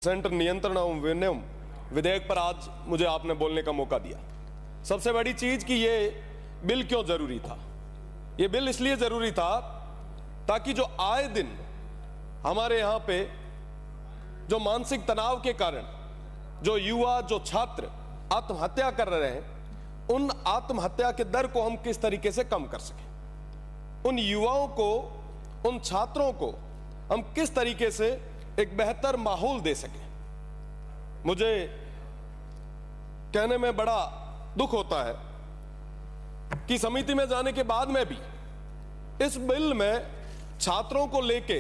Centre नियंत्रण एवं विनियम विधेयक पर आज मुझे आपने बोलने का मौका दिया। सबसे बड़ी चीज कि ये बिल क्यों जरूरी था। ये बिल इसलिए जरूरी था ताकि जो आए दिन हमारे यहां पे जो मानसिक तनाव के कारण जो युवा जो छात्र आत्महत्या कर रहे हैं, उन आत्महत्या के दर को हम किस तरीके से कम कर सकें, उन युवाओं को, उन छात्रों को हम किस तरीके से एक बेहतर माहौल दे सकें। मुझे कहने में बड़ा दुख होता है कि समिति में जाने के बाद में भी इस बिल में छात्रों को लेके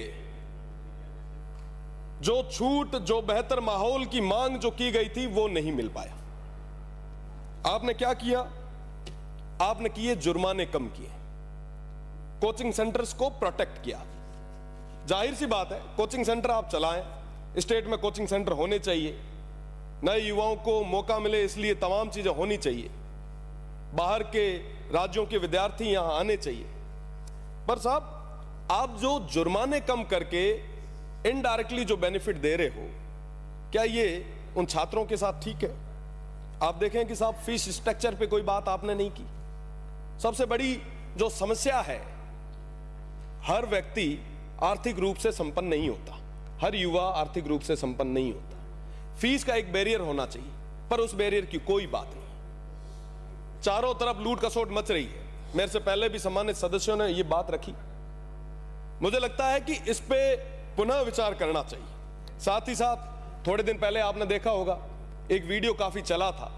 जो छूट, जो बेहतर माहौल की मांग जो की गई थी वो नहीं मिल पाया। आपने क्या किया? आपने किए जुर्माने कम किए, कोचिंग सेंटर्स को प्रोटेक्ट किया। जाहिर सी बात है, कोचिंग सेंटर आप चलाएं, स्टेट में कोचिंग सेंटर होने चाहिए, नए युवाओं को मौका मिले, इसलिए तमाम चीजें होनी चाहिए, बाहर के राज्यों के विद्यार्थी यहां आने चाहिए। पर साहब, आप जो जुर्माने कम करके इनडायरेक्टली जो बेनिफिट दे रहे हो, क्या ये उन छात्रों के साथ ठीक है? आप देखें कि साहब फीस स्ट्रक्चर पे कोई बात आपने नहीं की। सबसे बड़ी जो समस्या है, हर व्यक्ति आर्थिक रूप से संपन्न नहीं होता, हर युवा आर्थिक रूप से संपन्न नहीं होता। फीस का एक बैरियर होना चाहिए, पर उस बैरियर की कोई बात नहीं। चारों तरफ लूट खसोट मच रही है। मेरे से पहले भी सम्मानित सदस्यों ने यह बात रखी। मुझे लगता है कि इस पे पुनः विचार करना चाहिए। साथ ही साथ थोड़े दिन पहले आपने देखा होगा, एक वीडियो काफी चला था।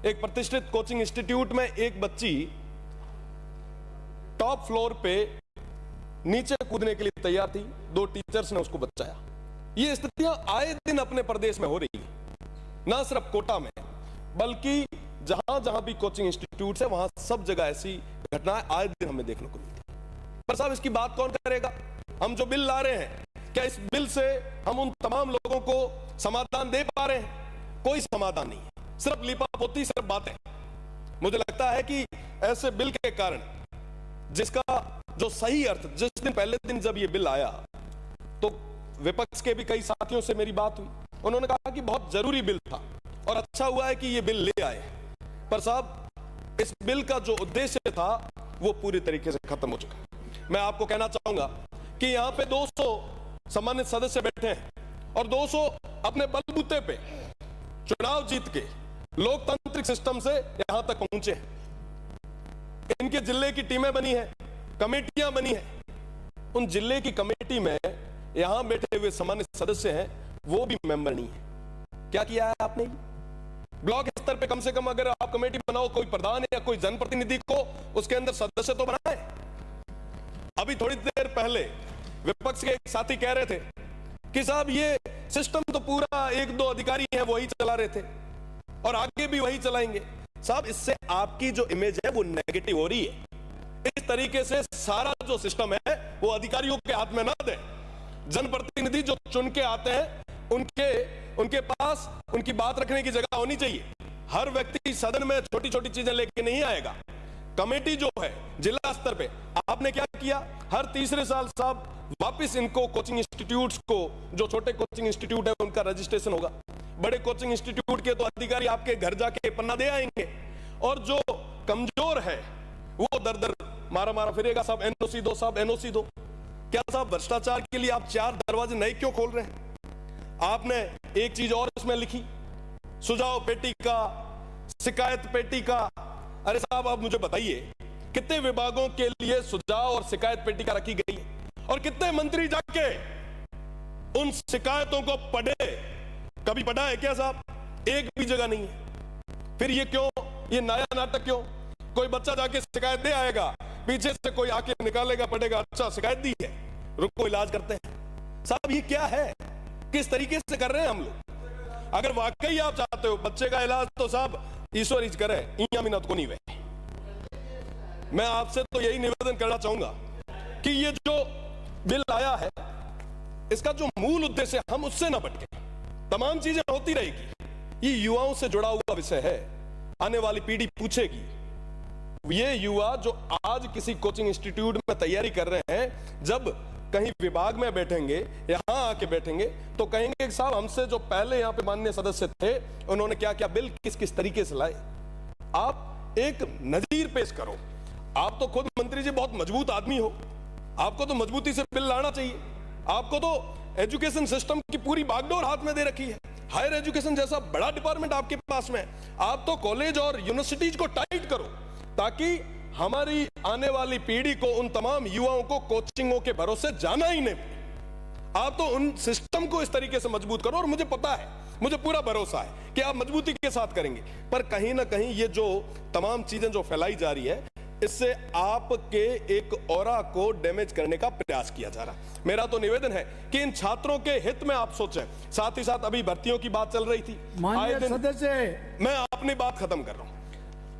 एक प्रतिष्ठित कोचिंग इंस्टीट्यूट में एक बच्ची टॉप फ्लोर पे नीचे कूदने के लिए तैयार थी, दो टीचर्स ने उसको बचाया। ये स्थितियां आए दिन अपने प्रदेश में हो रही है, ना सिर्फ कोटा में, बल्कि जहां जहां भी कोचिंग इंस्टीट्यूट है वहां सब जगह ऐसी घटनाएं आए दिन हमें देखने को मिलती है। पर साहब, इसकी बात कौन करेगा? हम जो बिल ला रहे हैं, क्या इस बिल से हम उन तमाम लोगों को समाधान दे पा रहे हैं? कोई समाधान नहीं है, सिर्फ लीपापोती, सिर्फ बातें। मुझे लगता है कि ऐसे बिल के कारण, जिसका जो सही अर्थ, जिस दिन पहले दिन जब ये बिल आया तो विपक्ष के भी कई साथियों से मेरी बात हुई, उन्होंने कहा कि बहुत जरूरी बिल था और अच्छा हुआ है कि ये बिल ले आए। पर साहब, इस बिल का जो उद्देश्य था वो पूरी तरीके से खत्म हो चुका। मैं आपको कहना चाहूंगा कि यहां पे 200 सम्मानित सदस्य बैठे हैं और 200 अपने बलबूते पे चुनाव जीत के लोकतांत्रिक सिस्टम से यहां तक पहुंचे हैं। इनके जिले की टीमें बनी है, कमेटियां बनी है। उन जिले की कमेटी में यहां बैठे हुए सम्मानित सदस्य हैं, वो भी मेंबर नहीं है। क्या किया है आपने? ब्लॉक स्तर पे कम से कम अगर आप कमेटी बनाओ, कोई प्रधान या कोई जनप्रतिनिधि को उसके अंदर सदस्य तो बनाए। अभी थोड़ी देर पहले विपक्ष के एक साथी कह रहे थे कि साहब ये सिस्टम तो पूरा एक दो अधिकारी हैं वही चला रहे थे और आगे भी वही चलाएंगे। साहब, इससे आपकी जो इमेज है वो नेगेटिव हो रही है। इस तरीके से सारा जो सिस्टम है वो अधिकारियों के हाथ में ना दे। जनप्रतिनिधि जो चुन के आते हैं, उनके पास उनकी बात रखने की जगह होनी चाहिए। हर व्यक्ति सदन में छोटी छोटी चीजें लेके नहीं आएगा। कमेटी जो है जिला स्तर पे, आपने क्या किया? हर तीसरे साल साहब वापस इनको कोचिंग इंस्टीट्यूट्स को, जो छोटे कोचिंग इंस्टीट्यूट है उनका रजिस्ट्रेशन होगा। बड़े कोचिंग इंस्टीट्यूट के तो अधिकारी आपके घर जाके पन्ना दे आएंगे और जो कमजोर है वो दर दर मारा मारा फिरेगा, साहब एनओसी दो, साहब एनओसी दो। क्या साहब, भ्रष्टाचार के लिए आप 4 दरवाजे नए क्यों खोल रहे हैं? आपने एक चीज और इसमें लिखी, सुझाव पेटी का, शिकायत पेटी का। अरे साहब, आप मुझे बताइए कितने विभागों के लिए सुझाव और शिकायत पेटी का रखी गई है और कितने मंत्री जाके उन शिकायतों को पढ़े? कभी पढ़ा है क्या साहब? एक भी जगह नहीं है। फिर ये क्यों, ये नया नाटक क्यों? कोई बच्चा जाके शिकायत दे आएगा, पीछे से कोई आके निकालेगा, पढ़ेगा, अच्छा शिकायत दी है, रुको इलाज करते हैं। साहब, ये क्या है? किस तरीके से कर रहे हैं हम लोग? अगर वाकई आप चाहते हो बच्चे का इलाज, तो साहब ईश्वर ही करे, इया मिनत को नहीं वे। मैं आपसे तो यही निवेदन करना चाहूंगा कि ये जो बिल आया है, इसका जो मूल उद्देश्य, हम उससे ना भटके। तमाम चीजें होती रहेगी, ये युवाओं से जुड़ा हुआ विषय है। आने वाली पीढ़ी पूछेगी। ये युवा जो आज किसी कोचिंग इंस्टीट्यूट में तैयारी कर रहे हैं, जब कहीं विभाग में बैठेंगे, यहां आके बैठेंगे तो कहेंगे कि साहब हमसे जो पहले यहां पे माननीय सदस्य थे उन्होंने क्या क्या बिल किस किस तरीके से लाए। आप एक नजीर पेश करो। आप तो खुद मंत्री जी बहुत मजबूत आदमी हो, आपको तो मजबूती से बिल लाना चाहिए। आपको तो एजुकेशन सिस्टम की पूरी बागडोर हाथ में दे रखी है, हायर एजुकेशन जैसा बड़ा डिपार्टमेंट आपके पास में। आप तो कॉलेज और यूनिवर्सिटीज को टाइट करो ताकि हमारी आने वाली पीढ़ी को, उन तमाम युवाओं को कोचिंगों के भरोसे जाना ही नहीं। आप तो उन सिस्टम को इस तरीके से मजबूत करो और मुझे पता है, मुझे पूरा भरोसा है कि आप मजबूती के साथ करेंगे। पर कहीं ना कहीं ये जो तमाम चीजें जो फैलाई जा रही है, इससे आपके एक ऑरा को डैमेज करने का प्रयास किया जा रहा है। मेरा तो निवेदन है कि इन छात्रों के हित में आप सोचें। साथ ही साथ अभी भर्तियों की बात चल रही थी, माननीय सदस्य, मैं अपनी बात खत्म कर रहा हूं।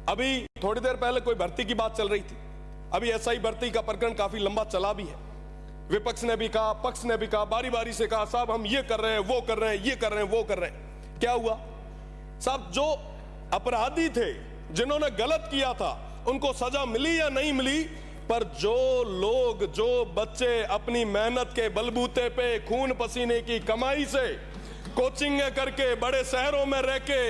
अभी थोड़ी देर पहले कोई भर्ती की बात चल रही थी, अभी एसआई भर्ती का प्रकरण काफी लंबा चला भी है। विपक्ष ने भी कहा, पक्ष ने भी कहा, बारी बारी से कहा साहब हम ये कर रहे हैं, वो कर रहे हैं, ये कर रहे हैं, वो कर रहे हैं। क्या हुआ साहब? जो अपराधी थे, जिन्होंने गलत किया था, उनको सजा मिली या नहीं मिली, पर जो लोग, जो बच्चे अपनी मेहनत के बलबूते पे, खून पसीने की कमाई से कोचिंग करके, बड़े शहरों में रह के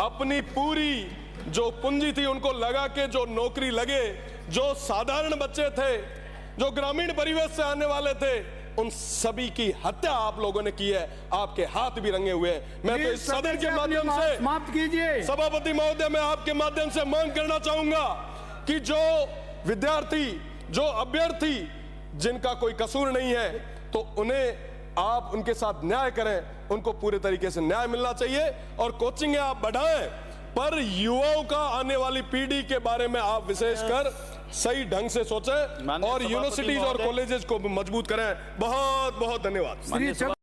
अपनी पूरी जो पूंजी थी उनको लगा के जो नौकरी लगे, जो साधारण बच्चे थे, जो ग्रामीण परिवेश से आने वाले थे, उन सभी की हत्या आप लोगों ने की है। आपके हाथ भी रंगे हुए हैं। मैं तो इस सदन के माध्यम से समाप्त कीजिए। सभापति महोदय, मैं आपके माध्यम से मांग करना चाहूंगा कि जो विद्यार्थी, जो अभ्यर्थी जिनका कोई कसूर नहीं है, तो उन्हें आप उनके साथ न्याय करें, उनको पूरे तरीके से न्याय मिलना चाहिए। और कोचिंग आप बढ़ाएं, पर युवाओं का, आने वाली पीढ़ी के बारे में आप विशेषकर सही ढंग से सोचें और यूनिवर्सिटीज और कॉलेजेस को मजबूत करें। बहुत बहुत धन्यवाद।